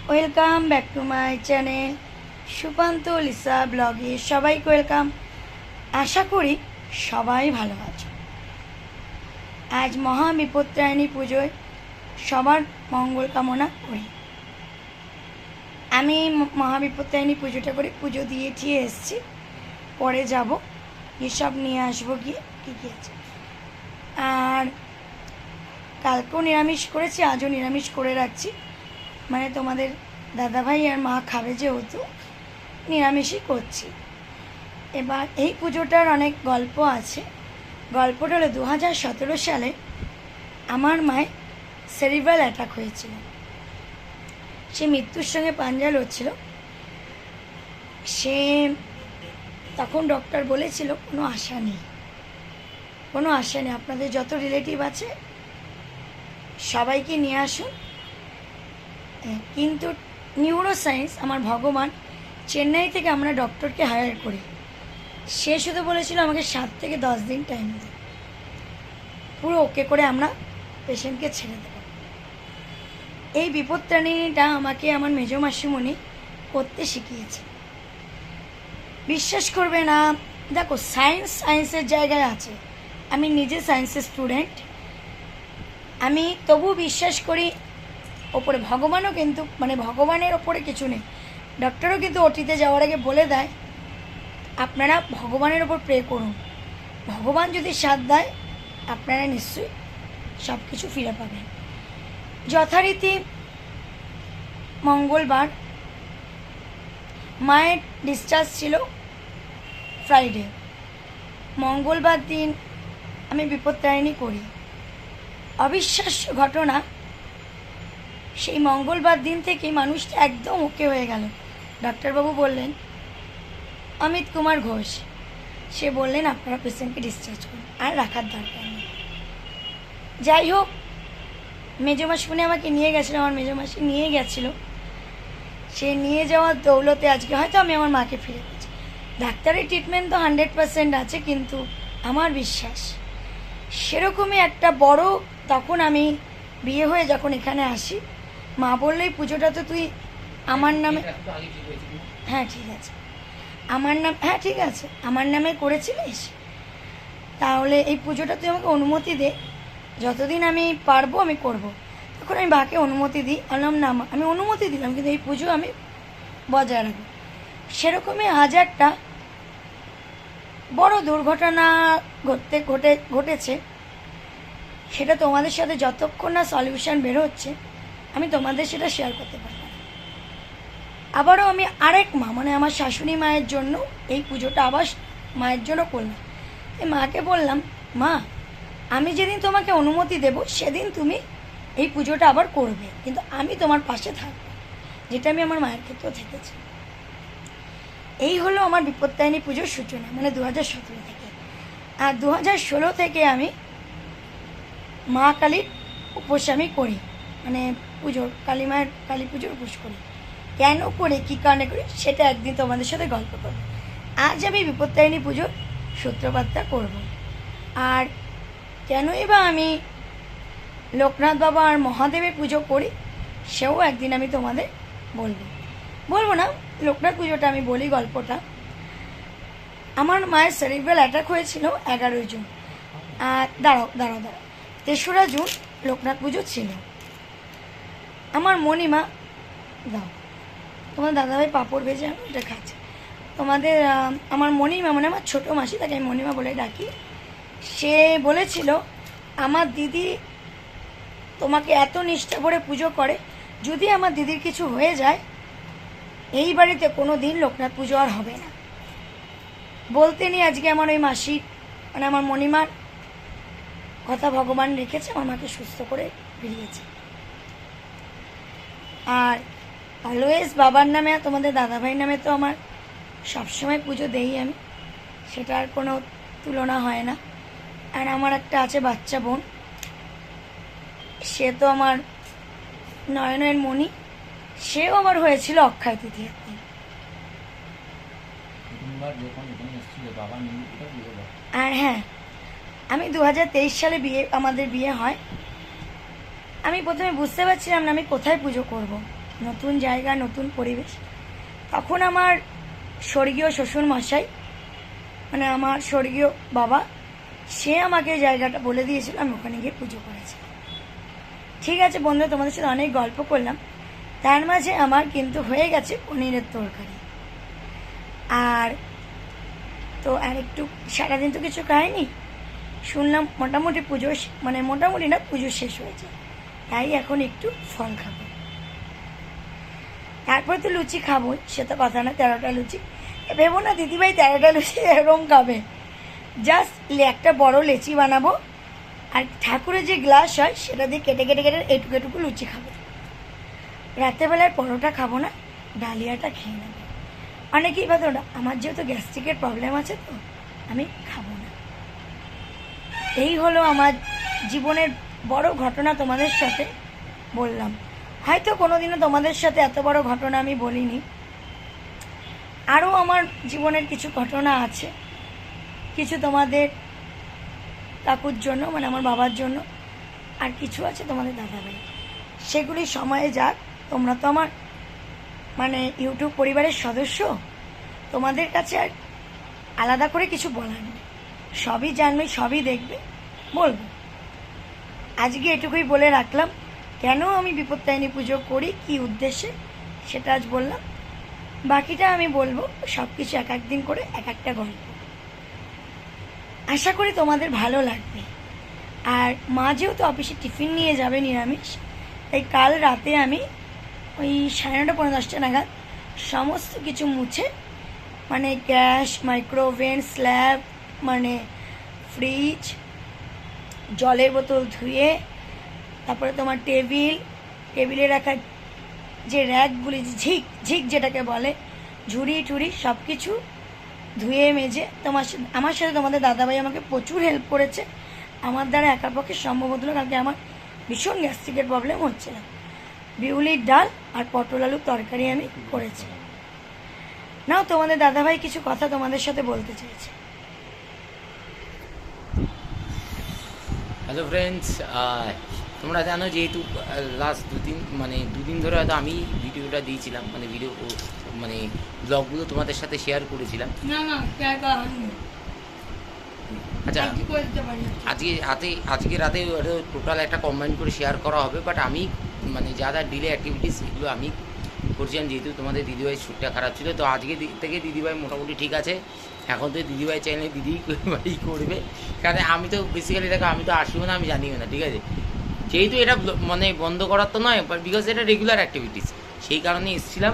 Welcome back to my channel Sukanta Lisa ব্লগে সবাইকে welcome. আশা করি সবাই ভালো আছো। আজ মহাবিপত্তারিণী পুজোয় সবার মঙ্গল কামনা করি। আমি মহাবিপত্তারিণী পুজোটা করে পুজো দিয়ে ঠিয়ে এসেছি, পরে যাব এসব নিয়ে আসবো গিয়ে কী কী আছে। আর কালকেও নিরামিষ করেছি, আজও নিরামিষ করে রাখছি, মানে তোমাদের দাদাভাই আর মা খাবে যেহেতু নিরামিষই করছি। এবার এই পুজোটার অনেক গল্প আছে। গল্পটা হলো 2017 সালে আমার মায়ের সেরিব্রাল অ্যাটাক হয়েছিল। সে মৃত্যুর সঙ্গে পাঞ্জা লড়ছিল। সে তখন ডক্টর বলেছিল কোনো আশা নেই, কোনো আশা নেই, আপনাদের যত রিলেটিভ আছে সবাইকে নিয়ে আসুন। কিন্তু নিউরো সায়েন্স আমার ভগবান, চেন্নাই থেকে আমরা ডক্টরকে হায়ার করি। সে শুধু বলেছিল আমাকে 7 থেকে 10 দিন টাইম দিন, পুরো ওকে করে আমরা পেশেন্টকে ছেড়ে দেব। এই বিপত্তারিণীটা আমাকে আমার মেজো মাসিমণি করতে শিখিয়েছে। বিশ্বাস করবে না, দেখো সায়েন্সের জায়গায় আছে, আমি নিজে সায়েন্সের স্টুডেন্ট, আমি তবু বিশ্বাস করি ওপরে ভগবানও, কিন্তু মানে ভগবানের ওপরে কিছু নেই। ডক্টরও কিন্তু ওটিতে যাওয়ার আগে বলে দেয় আপনারা ভগবানের ওপর প্রে করুন, ভগবান যদি সাথ দেয় আপনারা নিশ্চয়ই সব কিছু ফিরে পাবেন। যথারীতি মঙ্গলবার মায়ের ডিসচার্জ ছিল ফ্রাইডে, মঙ্গলবার দিন আমি বিপত্তারিণী করি। অবিশ্বাস্য ঘটনা, সেই মঙ্গলবার দিন থেকে মানুষটা একদম ওকে হয়ে গেল। ডাক্তারবাবু বললেন, অমিত কুমার ঘোষ, সে বললেন আপনারা পেশেন্টকে ডিসচার্জ করুন, আর রাখার দরকার নেই। যাই হোক, মেজো মাসিমণি আমাকে নিয়ে গেছিলো, আমার মেজো মাসি নিয়ে গেছিলো। সে নিয়ে যাওয়ার দৌলতে আজকে হয়তো আমি আমার মাকে ফিরে পেয়েছি। ডাক্তারের ট্রিটমেন্ট তো 100% আছে, কিন্তু আমার বিশ্বাস সেরকমই একটা বড়, তখন আমি বিয়ে হয়ে যখন এখানে আসি, মা বললেই পুজোটা তো তুই আমার নামে, হ্যাঁ ঠিক আছে, আমার নাম, হ্যাঁ ঠিক আছে, আমার নামে করেছিলিস, তাহলে এই পুজোটা তুই আমাকে অনুমতি দে, যতদিন আমি পারবো আমি করব। তখন আমি বাকে অনুমতি দিই, বললাম না আমি অনুমতি দিলাম, কিন্তু এই পুজো আমি বজায় রাখবো। সেরকমই আজ একটা বড় দুর্ঘটনা ঘটেছে, সেটা তোমাদের সাথে যতক্ষণ না সলিউশন বেরোচ্ছে আমি তোমাদের সেটা শেয়ার করতে পারবো না। আবারও আমি আরেক মা, মানে আমার শাশুড়ি মায়ের জন্য এই পুজোটা আবার মায়ের জন্য করলাম। এই মাকে বললাম, মা আমি যেদিন তোমাকে অনুমতি দেব সেদিন তুমি এই পুজোটা আবার করবে, কিন্তু আমি তোমার পাশে থাকবো, যেটা আমি আমার মায়ের ক্ষেত্রেও থেকেছি। এই হলো আমার বিপত্তারিণী পুজোর সূচনা, মানে 2017 থেকে। আর 2016 থেকে আমি মা কালীর উপোস আমি করি, মানে পুজোর কালী মায়ের কালী পুজোর উপোস করি। কেন করে, কী কারণে করি, সেটা একদিন তোমাদের সাথে গল্প করব। আজ আমি বিপত্তারিণী পুজোর সূত্রপাতটা করব। আর কেনই বা আমি লোকনাথ বাবা আর মহাদেবের পুজো করি সেও একদিন আমি তোমাদের বলবো না, লোকনাথ পুজোটা আমি বলি গল্পটা। আমার মায়ের সেরিব্রাল অ্যাটাক হয়েছিল 11 জুন, আর দাঁড়াও 3রা জুন লোকনাথ পুজো ছিল। আমার মণিমা, দাও তোমার দাদাভাই পাঁপড় ভেজে আমি এটা খাচ্ছি। তোমাদের আমার মণিমা, মানে আমার ছোটো মাসি, তাকে আমি মণিমা বলে ডাকি, সে বলেছিল আমার দিদি তোমাকে এত নিষ্ঠা করে পুজো করে, যদি আমার দিদির কিছু হয়ে যায় এই বাড়িতে কোনো দিন লোকনাথ পুজো আর হবে না। বলতে নেই আজকে আমার ওই মাসির, মানে আমার মণিমার কথা ভগবান রেখেছে, আমার মাকে সুস্থ করে বেরিয়েছে। আর অলওয়েজ বাবার নামে আর তোমাদের দাদাভাইয়ের নামে তো আমার সবসময় পুজো দেই আমি, সেটার কোনো তুলনা হয় না। আর আমার একটা আছে বাচ্চা বোন, সে তো আমার নয়নের মণি, সেও আমার হয়েছিল অক্ষয় তৃতীয়ার দিন। আর হ্যাঁ, আমি 2023 সালে আমাদের বিয়ে হয়। আমি প্রথমে বুঝতে পারছিলাম না আমি কোথায় পুজো করব। নতুন জায়গা, নতুন পরিবেশ। তখন আমার স্বর্গীয় শ্বশুর মশাই, মানে আমার স্বর্গীয় বাবা, সে আমাকে জায়গাটা বলে দিয়েছিল, আমি ওখানে গিয়ে পুজো করেছি। ঠিক আছে বন্ধুরা, তোমাদের সাথে অনেক গল্প করলাম, তার মাঝে আমার কিন্তু হয়ে গেছে পনিরের তরকারি। আর তো আর একটু সারাদিন তো কিছু খাইনি, শুনলাম মোটামুটি পুজো, মানে মোটামুটি না, পুজো শেষ হয়েছে, তাই এখন একটু ফল খাবো। তারপরে তো লুচি খাবো, সে তো কথা না, 13টা লুচি ভেবো না দিদিভাই 13টা লুচি এরকম খাবে। জাস্ট একটা বড় লেচি বানাবো, আর ঠাকুরের যে গ্লাস হয় সেটা দিয়ে কেটে কেটে কেটে এটুকু এটুকু লুচি খাবো। রাত্রেবেলায় পরোটা খাবো না, ডালিয়াটা খেয়ে নেবো। অনেকেই ভাবতো না, আমার যেহেতু গ্যাস্ট্রিকের প্রবলেম আছে তো আমি খাবো না। এই হলো আমার জীবনের বড় ঘটনা, তোমাদের সাথে বললাম। হয়তো কোনোদিনও তোমাদের সাথে এত বড় ঘটনা আমি বলিনি। আরও আমার জীবনের কিছু ঘটনা আছে, কিছু তোমাদের কাকুর জন্য, মানে আমার বাবার জন্য, আর কিছু আছে তোমাদের দাদাভাই। সেগুলি সময়ে যাক। তোমরা তো আমার মানে ইউটিউব পরিবারের সদস্য, তোমাদের কাছে আর আলাদা করে কিছু বলার নেই। সবই জানবে, সবই দেখবে, বলবো। আজকে এটুকুই বলে রাখলাম, কেন আমি বিপত্তারিণী পুজো করি, কি উদ্দেশ্যে, সেটা আজ বললাম। বাকিটা আমি বলবো সব কিছু এক একদিন করে, এক একটা গল্প। আশা করি তোমাদের ভালো লাগবে। আর মা যেহেতু অফিসে টিফিন নিয়ে যাবে নিরামিষ, তাই কাল রাতে আমি ওই 9:30 পৌনে 10টা নাগাদ সমস্ত কিছু মুছে, মানে গ্যাস, মাইক্রোওভেন, স্ল্যাব, মানে ফ্রিজ, জলের বোতল ধুয়ে, তারপরে তোমার টেবিলে রাখা যে র্যাকগুলি, ঝিক ঝিক যেটাকে বলে, ঝুড়ি টুড়ি সব কিছু ধুয়ে মেজে আমার সাথে তোমাদের দাদাভাই আমাকে প্রচুর হেল্প করেছে। আমার দ্বারা একার পক্ষে সম্ভব হতো না, কারণ আমার ভীষণ গ্যাস্ট্রিকের প্রবলেম হচ্ছিল। বিউলির ডাল আর পটল আলুর তরকারি আমি করেছি। নাও তোমাদের দাদাভাই কিছু কথা তোমাদের সাথে বলতে চাইছে। হ্যালো ফ্রেন্ডস, তোমরা জানো যেহেতু লাস্ট দুদিন ধরে হয়তো আমি ভিডিওটা দিয়েছিলাম, মানে ব্লগগুলো তোমাদের সাথে শেয়ার করেছিলাম। আচ্ছা, আজকে রাতে টোটাল একটা কম্বাইন করে শেয়ার করা হবে, বাট আমি মানে যা যা ডিলে অ্যাক্টিভিটিস এগুলো আমি করছিলাম, যেহেতু তোমাদের দিদিভাই শরীরটা খারাপ ছিল। তো আজকে থেকে দিদিভাই মোটামুটি ঠিক আছে। এখন তো দিদিভাই চাইলে দিদিভাই করবে, কারণ আমি তো বেসিক্যালি দেখো, আমি তো আসিও না, আমি জানিও না, ঠিক আছে। যেহেতু এটা মানে বন্ধ করার তো নয়, বাট বিকজ এটা রেগুলার অ্যাক্টিভিটিস, সেই কারণে এসেছিলাম,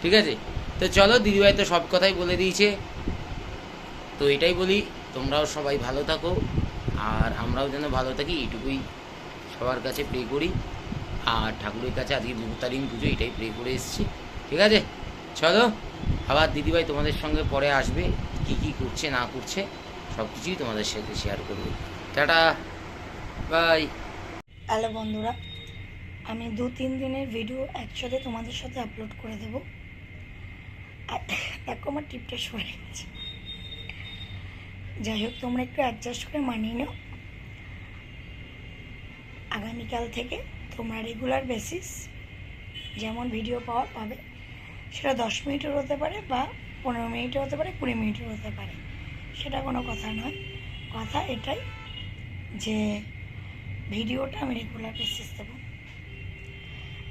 ঠিক আছে। তো চলো, দিদিভাই তো সব কথাই বলে দিয়েছে, তো এটাই বলি, তোমরাও সবাই ভালো থাকো আর আমরাও যেন ভালো থাকি, এইটুকুই সবার কাছে প্রে করি। আর ঠাকুরের কাছে আজকে বিপত্তারিণী পুজো, এটাই প্রে করে এসেছি, ঠিক আছে। চলো, আবার দিদিভাই তোমাদের সঙ্গে পরে আসবে, কি কি করছে না করছে সব কিছুই তোমাদের সাথে শেয়ার করবে। Tata, by. হ্যালো বন্ধুরা, আমি 2-3 দিনের ভিডিও একসাথে তোমাদের সাথে আপলোড করে দেবো। দেখো আমার টিপটা সরে গেছে, যাই হোক তোমরা একটু অ্যাডজাস্ট করে মানিয়ে নাও। আগামীকাল থেকে তোমরা রেগুলার বেসিস যেমন ভিডিও পাবে, সেটা 10 মিনিটের হতে পারে, বা 15 মিনিটের হতে পারে, 20 মিনিটের হতে পারে, সেটা কোনো কথা নয়। কথা এটাই যে ভিডিওটা আমি রেগুলার বেসিস দেবো।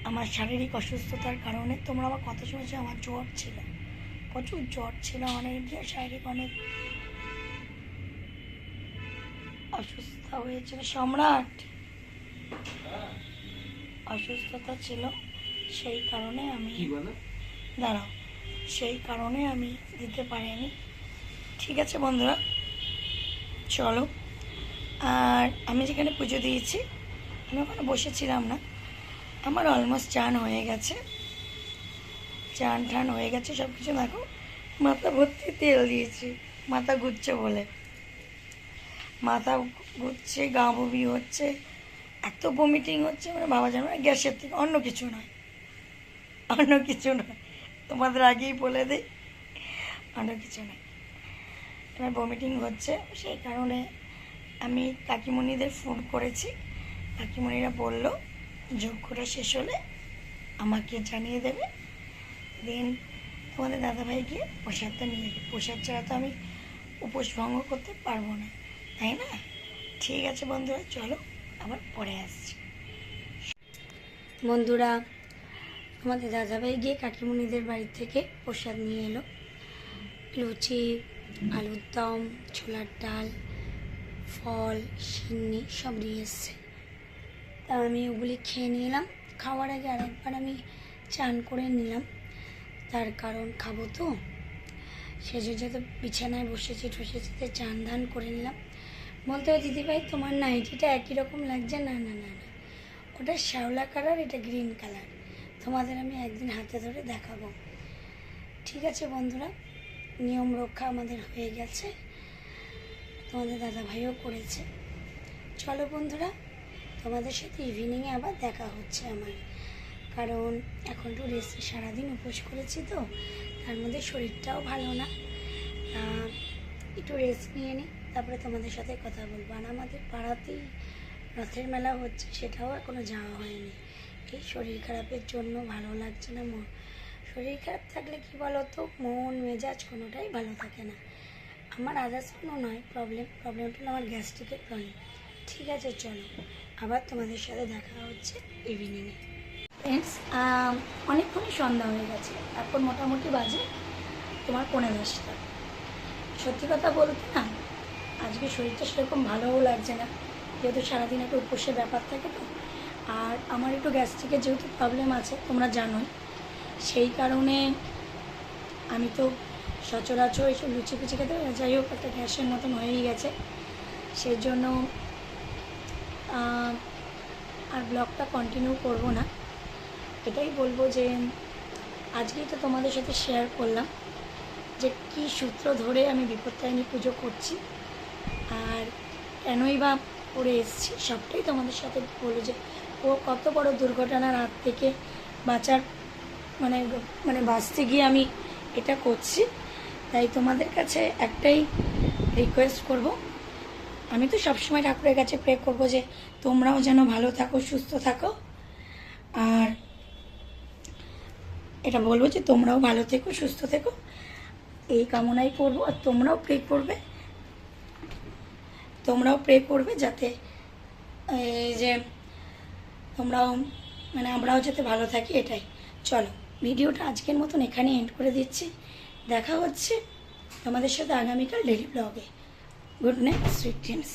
আমার শারীরিক অসুস্থতার কারণে তোমরা আমার কথা শুনেছো, আমার জ্বর ছিল, প্রচুর জ্বর ছিল, অনেক শারীরিক অনেক অসুস্থতা হয়েছিল, সম্রাট অসুস্থতা ছিল, সেই কারণে আমি দাঁড়াও, সেই কারণে আমি দিতে পারিনি। ঠিক আছে বন্ধুরা, চলো। আর আমি যেখানে পুজো দিয়েছি, আমি ওখানে বসেছিলাম না, আমার অলমোস্ট চান হয়ে গেছে, চান টান হয়ে গেছে সব কিছু। দেখো মাথা ভর্তি তেল দিয়েছি, মাথা ঘুরছে বলে, মাথা ঘুরছে, গা বমি হচ্ছে, এত ভমিটিং হচ্ছে, মানে বাবা জানো, গ্যাসের থেকে, অন্য কিছু নয়, অন্য কিছু নয়, তোমাদের আগেই বলে দিই, অন্য কিছু নয়। আমার ভমিটিং হচ্ছে, সেই কারণে আমি কাকিমণিদের ফোন করেছি। কাকিমণিরা বলল যজ্ঞটা শেষ হলে আমাকে জানিয়ে দেবে, দেন তোমাদের দাদাভাইকে প্রসাদটা নিয়ে যাবে। প্রসাদ ছাড়া তো আমি উপোস ভঙ্গ করতে পারবো না, তাই না? ঠিক আছে বন্ধুরা, চলো আবার পরে আসছি। বন্ধুরা, আমাদের দাদাভাই গিয়ে কাকিমণিদের বাড়ি থেকে প্রসাদ নিয়ে এলো। লুচি, আলুর দম, ছোলার ডাল, ফল, সিন্নি সব নিয়ে এসছে। তা আমি ওগুলি খেয়ে নিলাম। খাওয়ার আগে আরেকবার আমি চান করে নিলাম, তার কারণ খাবো তো, সেজন্য তো বিছানায় বসেছি তো চান ধান করে নিলাম। বলতে হয় দিদিভাই তোমার নাইটিটা একই রকম লাগছে। না না না না, ওটা শ্যাওলা কালার, এটা গ্রিন কালার। তোমাদের আমি একদিন হাতে ধরে দেখাবো। ঠিক আছে বন্ধুরা, নিয়ম রক্ষা আমাদের হয়ে গেছে, তোমাদের দাদাভাইও করেছে। চলো বন্ধুরা, তোমাদের সাথে ইভিনিংয়ে আবার দেখা হচ্ছে আমার, কারণ এখন তো রেস্ট, সারাদিন উপোস করেছি তো, তার মধ্যে শরীরটাও ভালো না। একটু রেস্ট নিয়ে নিই, তারপরে তোমাদের সাথে কথা বলবো। আর আমাদের পাড়াতেই রথের মেলা হচ্ছে, সেটাও এখনও যাওয়া হয়নি। এই শরীর খারাপের জন্য ভালো লাগছে না। শরীর খারাপ থাকলে কি বলো তো, মন মেজাজ কোনোটাই ভালো থাকে না। আমার আদার্স কোনো নয় প্রবলেমটা হলো আমার গ্যাস্ট্রিকের প্রবলেম। ঠিক আছে, চলো আবার তোমাদের সাথে দেখা হচ্ছে ইভিনিংয়ে। ফ্রেন্ডস, অনেকক্ষণই সন্ধ্যা হয়ে গেছে, এখন মোটামুটি বাজে তোমার 10:45। সত্যি কথা বলতে না, আজকে শরীরটা সেরকম ভালোও লাগছে না, যেহেতু সারাদিন একটা উপোসের ব্যাপার থাকে তো। আর আমার একটু গ্যাস্ট্রিকের যেহেতু প্রবলেম আছে তোমরা জানোই, সেই কারণে আমি তো সচরাচর এইসব লুচি ফুচি খেতে পারি না। যাই হোক, একটা গ্যাসের মতন হয়েই গেছে, সেই জন্য আর ব্লগটা কন্টিনিউ করব না। এটাই বলবো যে আজকেই তো তোমাদের সাথে শেয়ার করলাম যে কী সূত্র ধরে আমি বিপত্তারিণী পুজো করছি আর কেনই বা করে এসেছি, সবটাই তোমাদের সাথে বলো যে ও কত বড় দুর্ঘটনার হাত থেকে বাঁচার বাঁচতে গিয়ে আমি এটা করছি। তাই তোমাদের কাছে একটাই রিকোয়েস্ট করব, আমি তো সবসময় ঠাকুরের কাছে প্রে করবো যে তোমরাও যেন ভালো থাকো, সুস্থ থাকো। আর এটা বলবো যে তোমরাও ভালো থেকো, সুস্থ থেকো, এই কামনাই করবো। আর তোমরাও প্রে করবে যাতে এই যে তোমরাও আমরাও যাতে ভালো থাকি, এটাই। চলো, ভিডিওটা আজকের মতন এখানে এন্ড করে দিচ্ছি। দেখা হচ্ছে তোমাদের সাথে আগামীকাল ডেইলি ব্লগে। Good night, sweet dreams.